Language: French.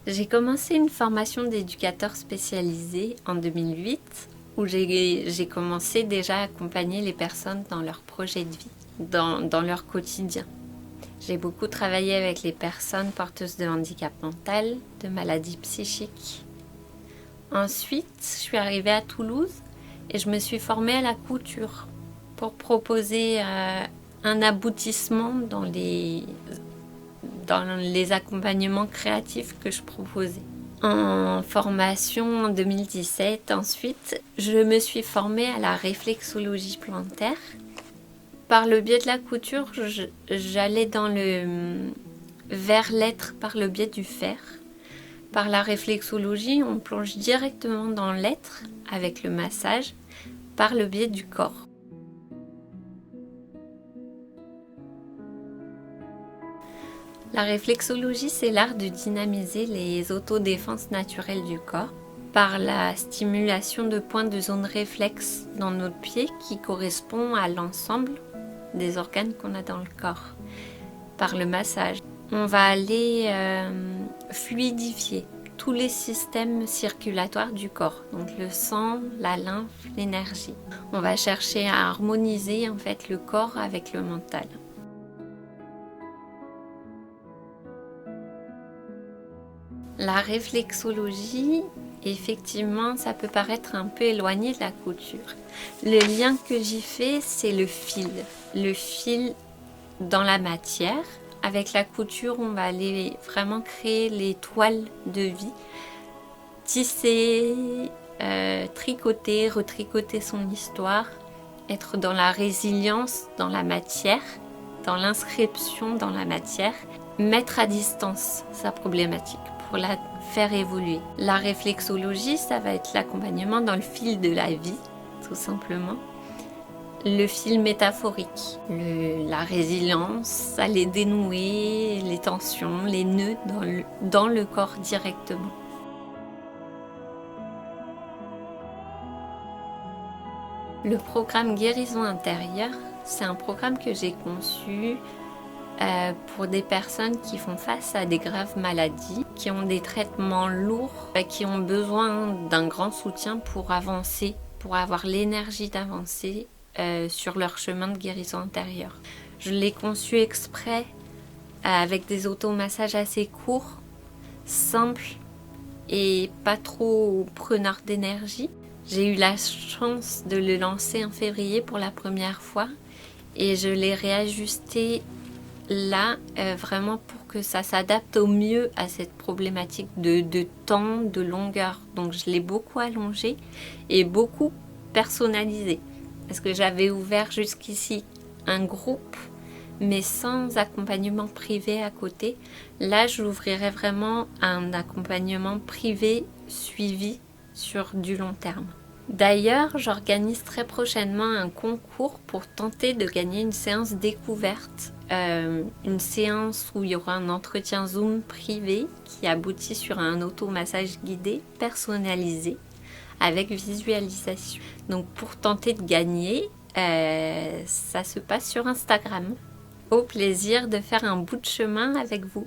J'ai commencé une formation d'éducateur spécialisé en 2008 où j'ai commencé déjà à accompagner les personnes dans leur projet de vie, dans leur quotidien. J'ai beaucoup travaillé avec les personnes porteuses de handicap mental, de maladies psychiques. Ensuite, je suis arrivée à Toulouse et je me suis formée à la couture pour proposer un aboutissement dans les accompagnements créatifs que je proposais. En formation en 2017, ensuite, je me suis formée à la réflexologie plantaire. Par le biais de la couture, j'allais vers l'être par le biais du faire. Par la réflexologie, on plonge directement dans l'être avec le massage par le biais du corps. La réflexologie, c'est l'art de dynamiser les autodéfenses naturelles du corps par la stimulation de points de zone réflexe dans notre pied qui correspond à l'ensemble des organes qu'on a dans le corps. Par le massage, on va aller fluidifier tous les systèmes circulatoires du corps, donc le sang, la lymphe, l'énergie. On va chercher à harmoniser en fait le corps avec le mental. La réflexologie, effectivement, ça peut paraître un peu éloigné de la couture. Le lien que j'y fais, c'est le fil. Le fil dans la matière. Avec la couture, on va aller vraiment créer les toiles de vie. Tisser, tricoter, retricoter son histoire. Être dans la résilience, dans la matière, dans l'inscription dans la matière. Mettre à distance sa problématique pour la faire évoluer. La réflexologie, ça va être l'accompagnement dans le fil de la vie, tout simplement. Le fil métaphorique, la résilience, aller dénouer les tensions, les nœuds dans le corps directement. Le programme Guérison intérieure, c'est un programme que j'ai conçu pour des personnes qui font face à des graves maladies, qui ont des traitements lourds, qui ont besoin d'un grand soutien pour avancer, pour avoir l'énergie d'avancer sur leur chemin de guérison intérieure. Je l'ai conçu exprès avec des automassages assez courts, simples et pas trop preneurs d'énergie. J'ai eu la chance de le lancer en février pour la première fois et je l'ai réajusté là, vraiment pour que ça s'adapte au mieux à cette problématique de temps, de longueur. Donc je l'ai beaucoup allongé et beaucoup personnalisé. Parce que j'avais ouvert jusqu'ici un groupe, mais sans accompagnement privé à côté. Là, j'ouvrirai vraiment un accompagnement privé suivi sur du long terme. D'ailleurs, j'organise très prochainement un concours pour tenter de gagner une séance découverte. Une séance où il y aura un entretien Zoom privé qui aboutit sur un automassage guidé personnalisé avec visualisation. Donc pour tenter de gagner, ça se passe sur Instagram. Au plaisir de faire un bout de chemin avec vous.